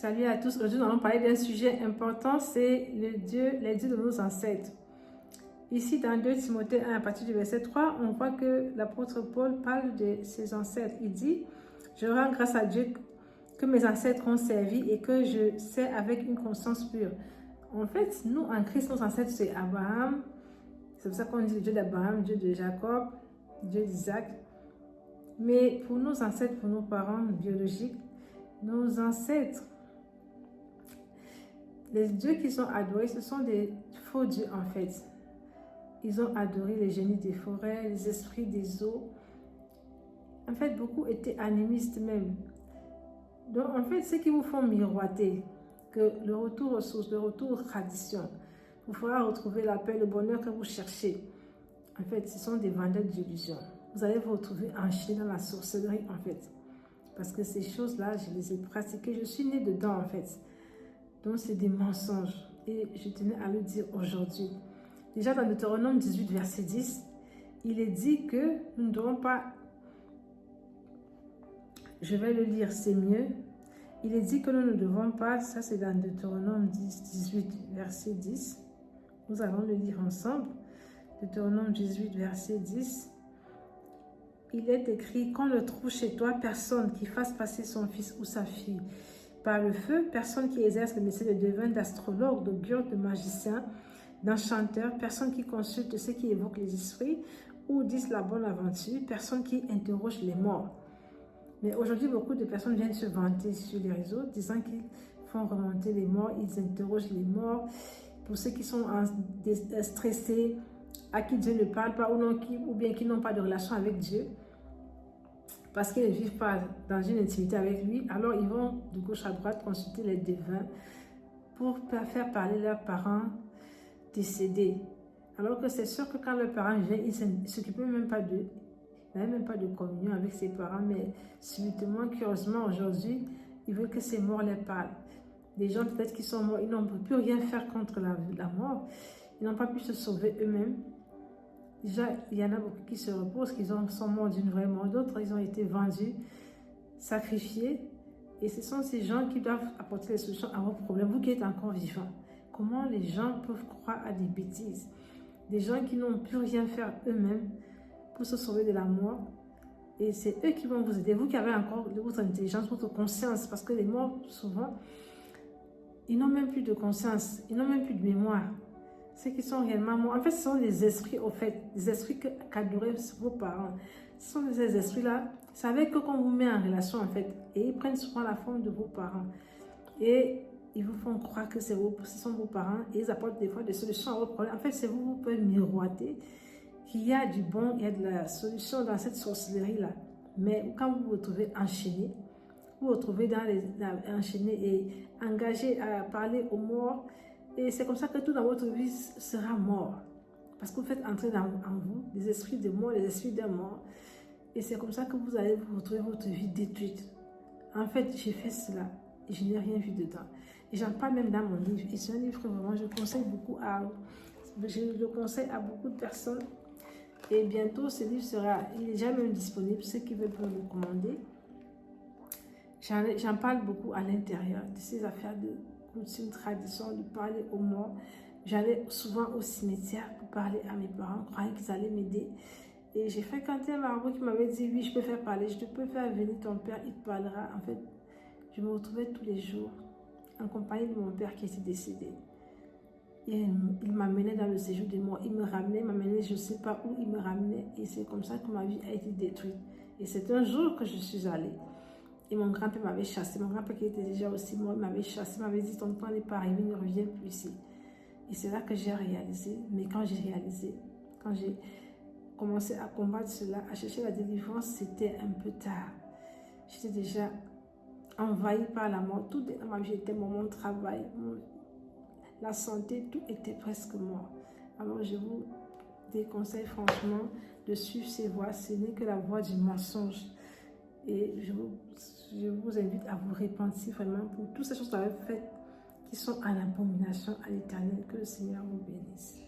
Salut à tous. Aujourd'hui, nous allons parler d'un sujet important, c'est les dieux de nos ancêtres. Ici, dans 2 Timothée 1, à partir du verset 3, on voit que l'apôtre Paul parle de ses ancêtres. Il dit, je rends grâce à Dieu que mes ancêtres ont servi et que je sais avec une conscience pure. En fait, nous, en Christ, nos ancêtres, c'est Abraham. C'est pour ça qu'on dit le Dieu d'Abraham, Dieu de Jacob, Dieu d'Isaac. Mais pour nos ancêtres, pour nos parents biologiques, nos ancêtres, les dieux qui sont adorés, ce sont des faux dieux en fait. Ils ont adoré les génies des forêts, les esprits des eaux. En fait, beaucoup étaient animistes même. Donc en fait, ceux qui vous font miroiter que le retour aux sources, le retour aux traditions, vous fera retrouver la paix, le bonheur que vous cherchez. En fait, ce sont des vendeurs d'illusions. Vous allez vous retrouver enchaînés dans la sorcellerie en fait. Parce que ces choses-là, je les ai pratiquées. Je suis née dedans en fait. Donc, c'est des mensonges. Et je tenais à le dire aujourd'hui. Déjà, dans Deutéronome 18, verset 10, il est dit que nous ne devons pas... Je vais le lire, c'est mieux. Il est dit que nous ne devons pas... Ça, c'est dans Deutéronome 18, verset 10. Nous allons le lire ensemble. Deutéronome 18, verset 10. Il est écrit, qu'on ne trouve chez toi personne qui fasse passer son fils ou sa fille par le feu, personne qui exerce le métier de devin, d'astrologue, d'augure, de magicien, d'enchanteur, personne qui consulte ceux qui évoquent les esprits ou disent la bonne aventure, personne qui interroge les morts. Mais aujourd'hui, beaucoup de personnes viennent se vanter sur les réseaux, disant qu'ils font remonter les morts, ils interrogent les morts. Pour ceux qui sont stressés, à qui Dieu ne parle pas ou bien qui n'ont pas de relation avec Dieu, parce qu'ils ne vivent pas dans une intimité avec lui, alors ils vont de gauche à droite consulter les devins pour faire parler leurs parents décédés. Alors que c'est sûr que quand leurs parents viennent, ils ne s'occupent même pas d'eux. Ils n'avaient même pas de communion avec ses parents, mais subitement, curieusement, aujourd'hui, ils veulent que ces morts les parlent. Des gens peut-être qui sont morts, ils n'ont pu rien faire contre la mort. Ils n'ont pas pu se sauver eux-mêmes. Déjà, il y en a beaucoup qui se reposent, qui sont morts d'une vraie mort. D'autres, ils ont été vendus, sacrifiés. Et ce sont ces gens qui doivent apporter les solutions à vos problèmes. Vous qui êtes encore vivants, comment les gens peuvent croire à des bêtises? Des gens qui n'ont pu rien faire eux-mêmes pour se sauver de la mort. Et c'est eux qui vont vous aider. Vous qui avez encore votre intelligence, votre conscience. Parce que les morts, souvent, ils n'ont même plus de conscience. Ils n'ont même plus de mémoire. Ceux qui sont réellement morts, en fait, ce sont des esprits, au fait, des esprits qu'adoraient vos parents. Ce sont ces esprits-là, c'est avec eux qu'on vous met en relation, en fait, et ils prennent souvent la forme de vos parents. Et ils vous font croire que ce sont vos parents, et ils apportent des fois des solutions à vos problèmes. En fait, c'est vous pouvez miroiter qu'il y a du bon, il y a de la solution dans cette sorcellerie-là. Mais quand vous vous retrouvez enchaîné, vous vous retrouvez enchaîné et engagé à parler aux morts, et c'est comme ça que tout dans votre vie sera mort. Parce que vous faites entrer en vous des esprits de mort, des esprits de mort. Et c'est comme ça que vous allez vous retrouver votre vie détruite. En fait, j'ai fait cela et je n'ai rien vu dedans. Et j'en parle même dans mon livre. Et c'est un livre que vraiment je conseille je le conseille à beaucoup de personnes. Et bientôt, ce livre il est déjà même disponible. Ceux qui veulent le commander. J'en parle beaucoup à l'intérieur de ces affaires de coutume, tradition, de parler aux morts. J'allais souvent au cimetière pour parler à mes parents, croyant qu'ils allaient m'aider. Et j'ai fréquenté un marabout qui m'avait dit, oui, je peux faire parler, je te peux faire venir ton père, il te parlera. En fait, je me retrouvais tous les jours en compagnie de mon père qui était décédé. Et il m'amenait dans le séjour des morts, il me ramenait, m'amenait, je ne sais pas où il me ramenait. Et c'est comme ça que ma vie a été détruite. Et c'est un jour que je suis allée. Et mon grand-père m'avait chassé. Mon grand-père qui était déjà aussi mort, m'avait chassé, m'avait dit, ton temps n'est pas arrivé, ne reviens plus ici. Et c'est là que j'ai réalisé. Mais quand j'ai réalisé, quand j'ai commencé à combattre cela, à chercher la délivrance, c'était un peu tard. J'étais déjà envahie par la mort. Tout dans ma vie était mon travail, la santé, tout était presque mort. Alors je vous déconseille franchement de suivre ces voies. Ce n'est que la voie du mensonge. Et je vous invite à vous repentir vraiment pour toutes ces choses que vous avez faites qui sont à l'abomination à l'Éternel. Que le Seigneur vous bénisse.